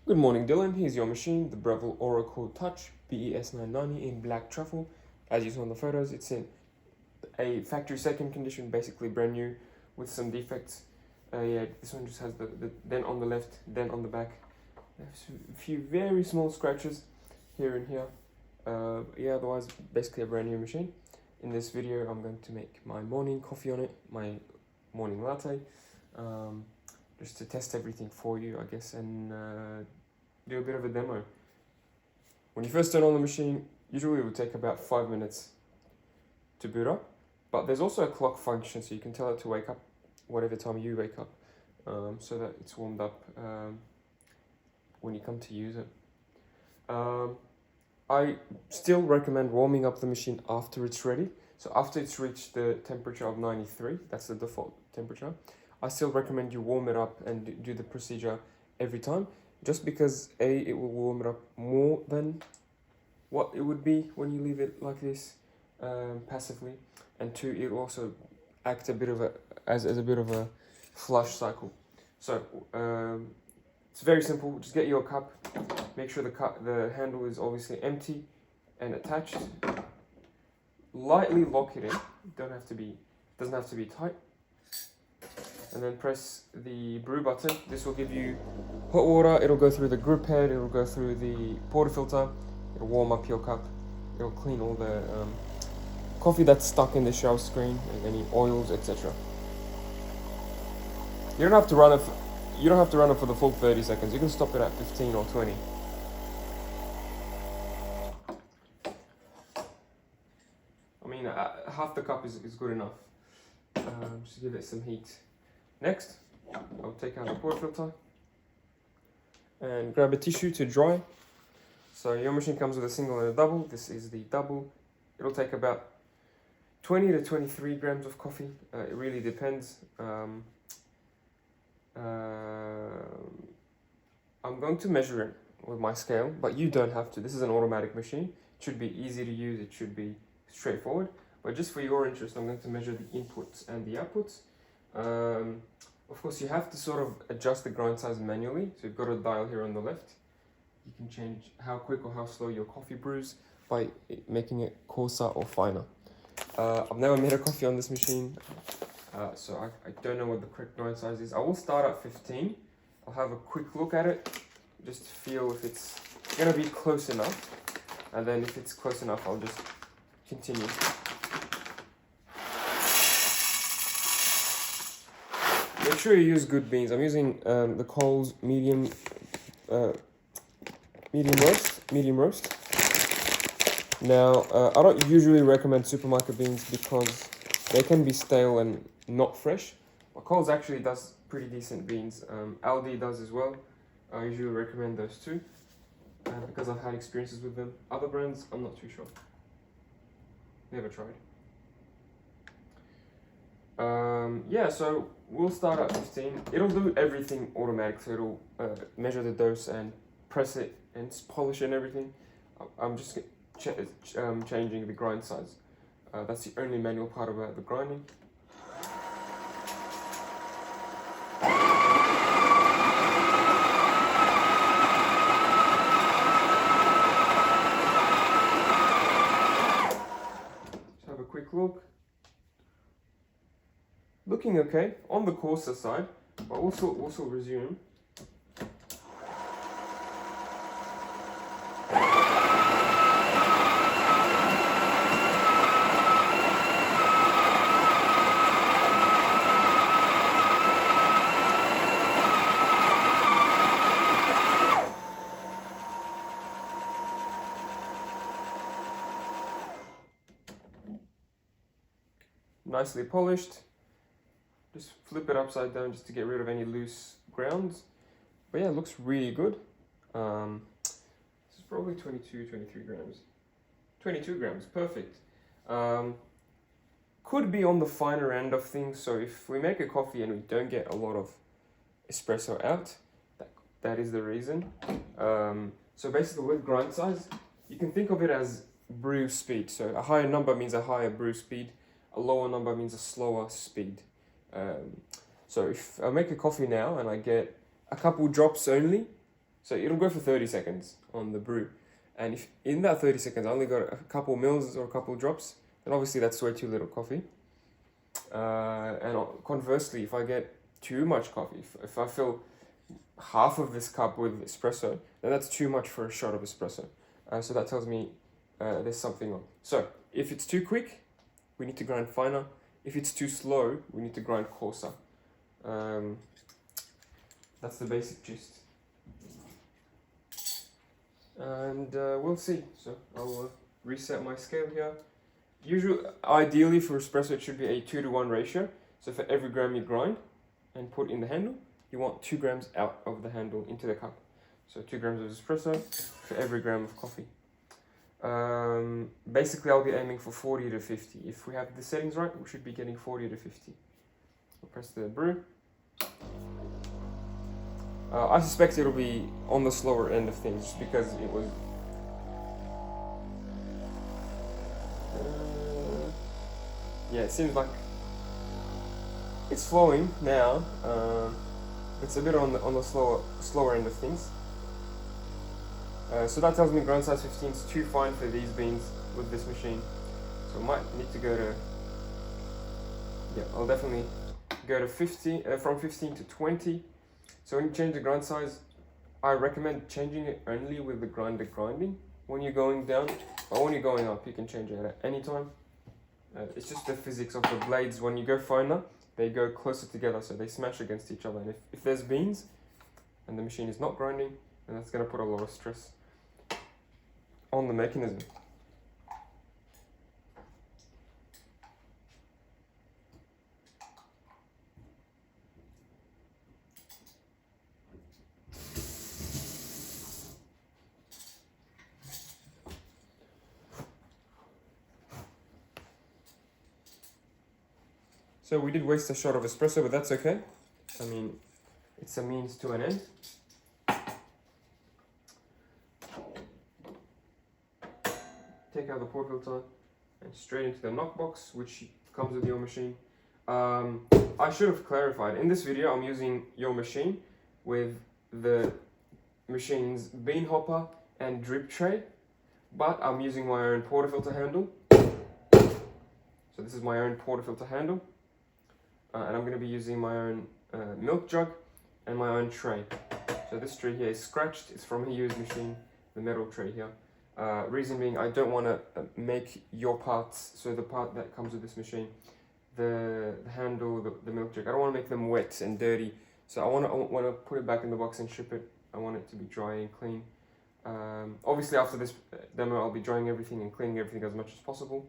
Good morning, Dylan. Here's your machine, the Breville Oracle Touch BES990 in black truffle. As you saw in the photos, it's in a factory second condition, basically brand new, with some defects. This one just has the dent on the left, dent on the back. There's a few very small scratches here and here. Otherwise, basically a brand new machine. In this video, I'm going to make my morning coffee on it, my morning latte. Just to test everything for you, I guess, and do a bit of a demo. When you first turn on the machine, usually it would take about 5 minutes to boot up, but there's also a clock function, so you can tell it to wake up whatever time you wake up, so that it's warmed up when you come to use it. I still recommend warming up the machine after it's ready. So after it's reached the temperature of 93, that's the default temperature, I still recommend you warm it up and do the procedure every time, just because A, it will warm it up more than what it would be when you leave it like this passively, and two, it will also act a bit of as a bit of a flush cycle. So it's very simple. Just get your cup, make sure the handle is obviously empty and attached. Lightly lock it in. Doesn't have to be tight. And then press the brew button. This will give you hot water. It'll go through the grip head. It'll go through the portafilter. It'll warm up your cup. It'll clean all the coffee that's stuck in the shell screen and any oils, etc. You don't have to run it for the full 30 seconds. You can stop it at 15 or 20. I mean, half the cup is good enough. Just give it some heat. Next, I'll take out the portafilter and grab a tissue to dry. So your machine comes with a single and a double. This is the double. It'll take about 20 to 23 grams of coffee. It really depends. I'm going to measure it with my scale, but you don't have to. This is an automatic machine. It should be easy to use. It should be straightforward. But just for your interest, I'm going to measure the inputs and the outputs. Of course, you have to sort of adjust the grind size manually. So you've got a dial here on the left. You can change how quick or how slow your coffee brews by making it coarser or finer. I've never made a coffee on this machine, so I don't know what the correct grind size is. I will start at 15. I'll have a quick look at it, just to feel if it's going to be close enough. And then if it's close enough, I'll just continue. Make sure you use good beans. I'm using the Coles medium roast. Now, I don't usually recommend supermarket beans because they can be stale and not fresh. But Coles actually does pretty decent beans. Aldi does as well. I usually recommend those too because I've had experiences with them. Other brands, I'm not too sure. Never tried. So we'll start at 15. It'll do everything automatic, so it'll measure the dose and press it and polish it and everything. I'm just changing the grind size. That's the only manual part about the grinding. Just have a quick look. Looking okay on the coarser side, but also resume. Nicely polished. Just flip it upside down just to get rid of any loose grounds. But yeah, it looks really good. This is probably 23 grams. 22 grams, perfect. Could be on the finer end of things, so if we make a coffee and we don't get a lot of espresso out, that is the reason. So basically with grind size, you can think of it as brew speed. So a higher number means a higher brew speed, a lower number means a slower speed. So if I make a coffee now and I get a couple drops only, So it'll go for 30 seconds on the brew. And if in that 30 seconds I only got a couple mils or a couple drops, then obviously that's way too little coffee. And conversely, if I get too much coffee, if I fill half of this cup with espresso, then that's too much for a shot of espresso. So that tells me there's something wrong. So if it's too quick, we need to grind finer. If it's too slow, we need to grind coarser. That's the basic gist. And we'll see. So I'll reset my scale here. Ideally for espresso, it should be a 2-to-1 ratio. So for every gram you grind and put in the handle, you want 2 grams out of the handle into the cup. So 2 grams of espresso for every gram of coffee. Basically, I'll be aiming for 40 to 50. If we have the settings right, we should be getting 40 to 50. We'll press the brew. I suspect it'll be on the slower end of things, just because it was... yeah, it seems like it's flowing now. It's a bit on the slower end of things. So that tells me grind size 15 is too fine for these beans with this machine. So I might need to go to... yeah, I'll definitely go to 50, from 15 to 20. So when you change the grind size, I recommend changing it only with the grinder grinding when you're going down. But when you're going up, you can change it at any time. It's just the physics of the blades. When you go finer, they go closer together, so they smash against each other. And if there's beans and the machine is not grinding, then that's going to put a lot of stress on the mechanism. So we did waste a shot of espresso, but that's okay. I mean, it's a means to an end. Take out the port filter and straight into the knockbox, which comes with your machine. I should have clarified. In this video, I'm using your machine with the machine's bean hopper and drip tray, but I'm using my own portafilter handle. So this is my own portafilter handle. And I'm going to be using my own milk jug and my own tray. So this tray here is scratched. It's from a used machine, the metal tray here. Reason being, I don't want to make your parts, so the part that comes with this machine, the handle, the milk jug, I don't want to make them wet and dirty. So I want to put it back in the box and ship it. I want it to be dry and clean. Obviously after this demo, I'll be drying everything and cleaning everything as much as possible.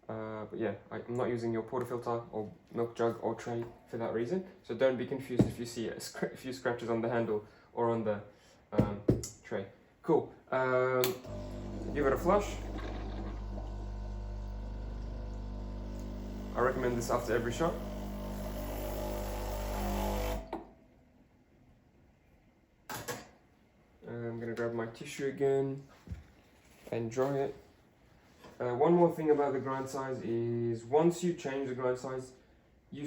But yeah, I'm not using your portafilter or milk jug or tray for that reason. So don't be confused if you see a few scratches on the handle or on the tray. Cool. Give it a flush. I recommend this after every shot. I'm gonna grab my tissue again and dry it. One more thing about the grind size is once you change the grind size, you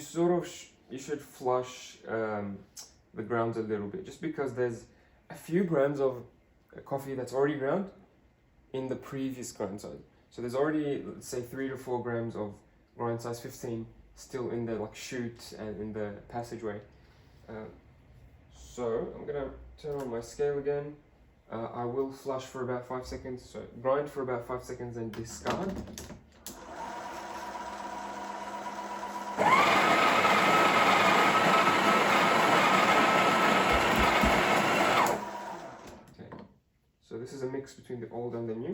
you should flush the grounds a little bit, just because there's a few grams of coffee that's already ground in the previous grind size. So there's already, let's say, 3 to 4 grams of grind size 15 still in the chute and in the passageway. So I'm gonna turn on my scale again. I will flush for about 5 seconds, so grind for about 5 seconds and discard. Okay, so this is a mix between the old and the new.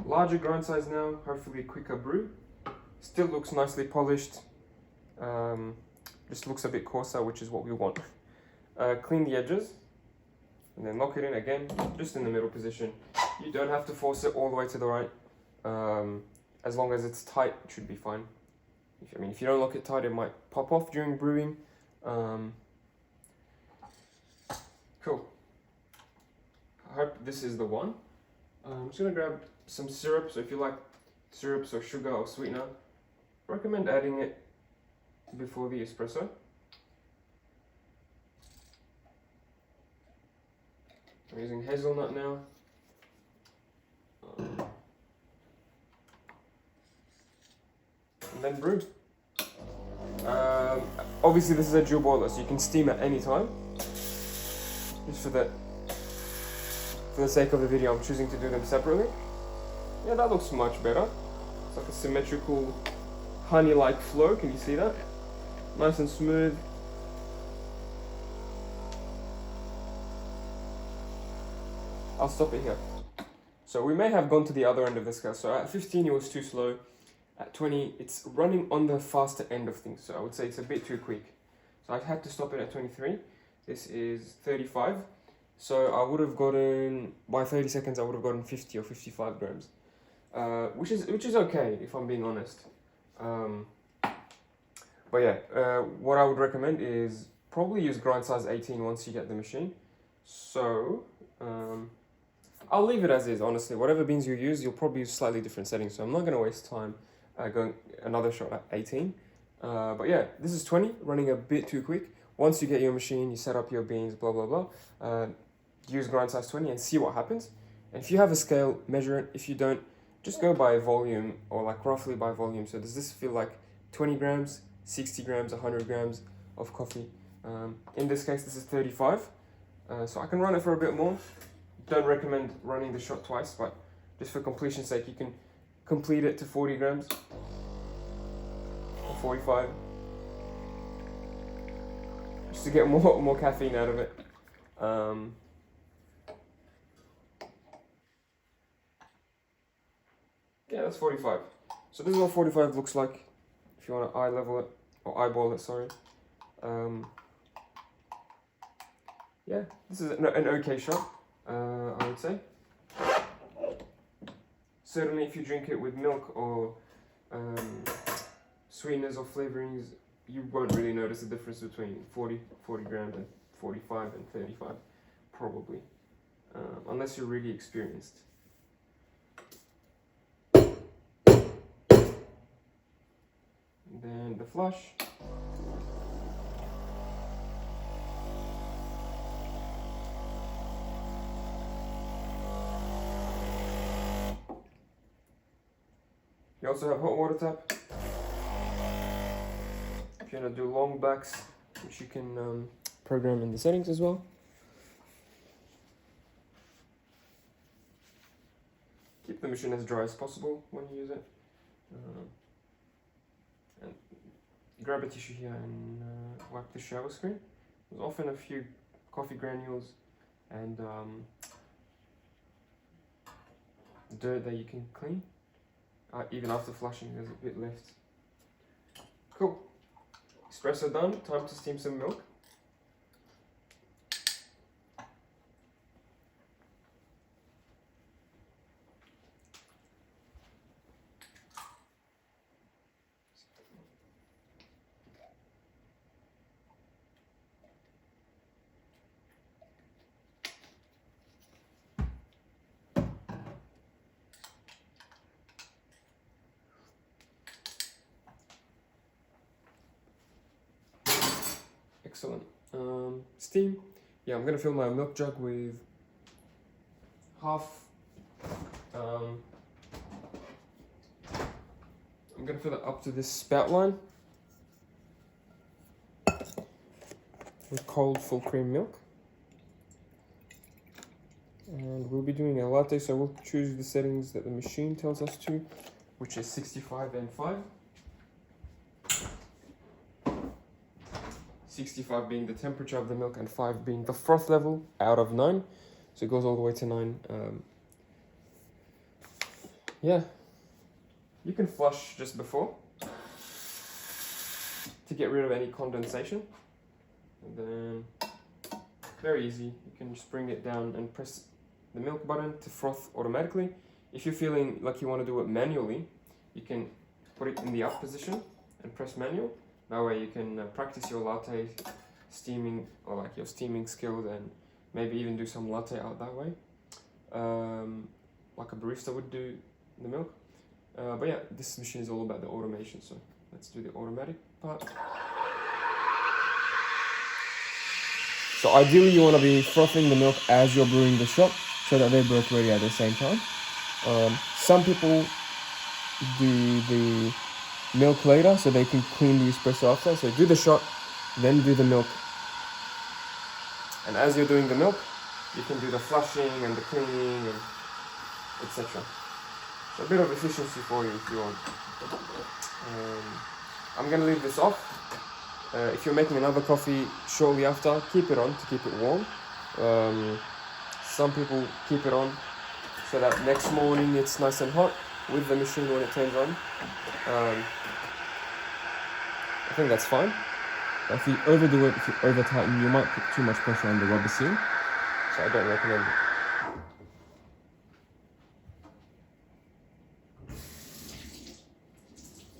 Larger grind size now, hopefully a quicker brew. Still looks nicely polished, just looks a bit coarser, which is what we want. Clean the edges and then lock it in again, just in the middle position. You don't have to force it all the way to the right. As long as it's tight, it should be fine. If you don't lock it tight, it might pop off during brewing. Cool. I hope this is the one. I'm just gonna grab some syrup. So if you like syrups or sugar or sweetener, recommend adding it before the espresso. I'm using hazelnut now. And then brew. Obviously this is a dual boiler, so you can steam at any time. Just for the sake of the video, I'm choosing to do them separately. Yeah, that looks much better. It's like a symmetrical honey-like flow, can you see that? Nice and smooth. I'll stop it here. So we may have gone to the other end of the scale. So at 15 it was too slow. At 20 it's running on the faster end of things. So I would say it's a bit too quick. So I had to stop it at 23. This is 35. So I would have gotten, by 30 seconds I would have gotten 50 or 55 grams. Which is okay if I'm being honest. But yeah, what I would recommend is probably use grind size 18 once you get the machine. So I'll leave it as is, honestly. Whatever beans you use, you'll probably use slightly different settings. So I'm not going to waste time going another shot at 18. But yeah, this is 20, running a bit too quick. Once you get your machine, you set up your beans, blah, blah, blah. Use grind size 20 and see what happens. And if you have a scale, measure it. If you don't, just go by volume or like roughly by volume. So does this feel like 20 grams, 60 grams, 100 grams of coffee? In this case, this is 35. So I can run it for a bit more. Don't recommend running the shot twice, but just for completion's sake, you can complete it to 40 grams or 45. Just to get more caffeine out of it. Yeah, that's 45. So this is what 45 looks like if you want to eye level it, or eyeball it, sorry. Yeah, this is an okay shot, I would say. Certainly if you drink it with milk or sweeteners or flavorings, you won't really notice the difference between 40 grams and 45 and 35, probably, unless you're really experienced. Then the flush. You also have hot water tap. If you want to do long backs, which you can program in the settings as well. Keep the machine as dry as possible when you use it. And grab a tissue here and wipe the shower screen. There's often a few coffee granules and dirt that you can clean. Even after flushing, there's a bit left. Cool. Espresso done. Time to steam some milk. Excellent. Steam. Yeah, I'm gonna fill my milk jug with half. I'm gonna fill it up to this spout line with cold full cream milk. And we'll be doing a latte, so we'll choose the settings that the machine tells us to, which is 65 and 5. 65 being the temperature of the milk and 5 being the froth level out of 9. So it goes all the way to 9. Yeah, you can flush just before to get rid of any condensation. And then, very easy, you can just bring it down and press the milk button to froth automatically. If you're feeling like you want to do it manually, you can put it in the up position and press manual. That way you can practice your latte steaming, or like your steaming skills, and maybe even do some latte out that way, like a barista would do the milk. But yeah, this machine is all about the automation, so let's do the automatic part. So ideally you want to be frothing the milk as you're brewing the shot, so that they're both ready at the same time. Some people do the milk later so they can clean the espresso after. So do the shot, then do the milk. And as you're doing the milk, you can do the flushing and the cleaning and etc. So a bit of efficiency for you if you want. I'm gonna leave this off. If you're making another coffee shortly after, keep it on to keep it warm. Some people keep it on so that next morning it's nice and hot with the machine when it turns on. I think that's fine. But if you overdo it, if you over tighten, you might put too much pressure on the rubber seal. So I don't recommend it.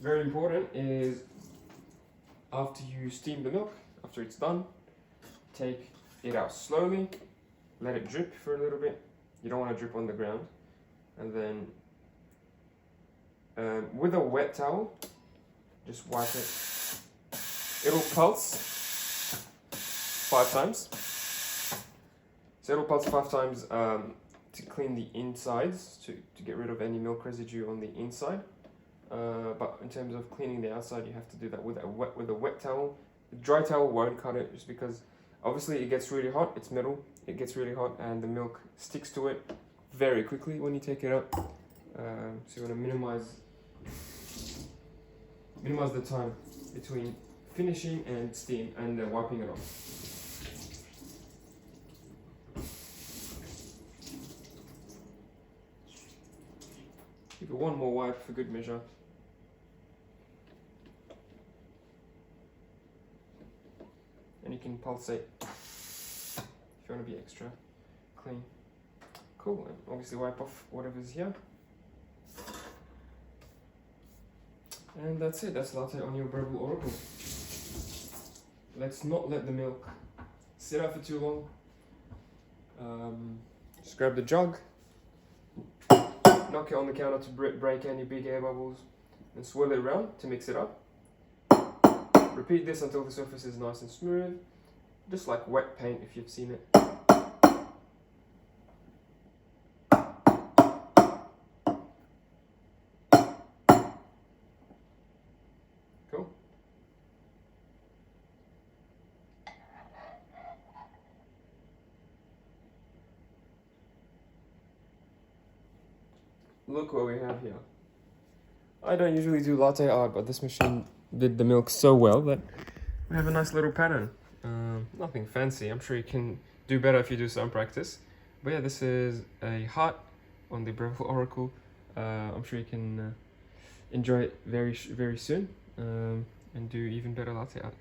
Very important is after you steam the milk, after it's done, take it out slowly, let it drip for a little bit. You don't want to drip on the ground. And then with a wet towel, just wipe it. It'll pulse 5 times. So it'll pulse 5 times to clean the insides, to get rid of any milk residue on the inside. But in terms of cleaning the outside, you have to do that with a wet towel. The dry towel won't cut it, just because obviously it gets really hot. It's metal. It gets really hot, and the milk sticks to it very quickly when you take it out. So you want to minimize the time between finishing and steam and wiping it off. Give it one more wipe for good measure. And you can pulsate if you want to be extra clean. Cool, and obviously wipe off whatever's here. And that's it, that's latte on your Breville Oracle. Let's not let the milk sit out for too long. Just grab the jug, knock it on the counter to break any big air bubbles, and swirl it around to mix it up. Repeat this until the surface is nice and smooth, just like wet paint if you've seen it. Cool. Look what we have here. I don't usually do latte art, but this machine did the milk so well that we have a nice little pattern. Nothing fancy. I'm sure you can do better if you do some practice. But yeah, this is a heart on the Breville Oracle. I'm sure you can enjoy it very soon and do even better latte art.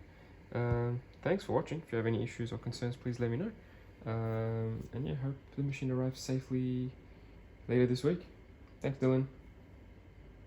Thanks for watching. If you have any issues or concerns, please let me know. And yeah, hope the machine arrives safely later this week. Thanks, Dylan.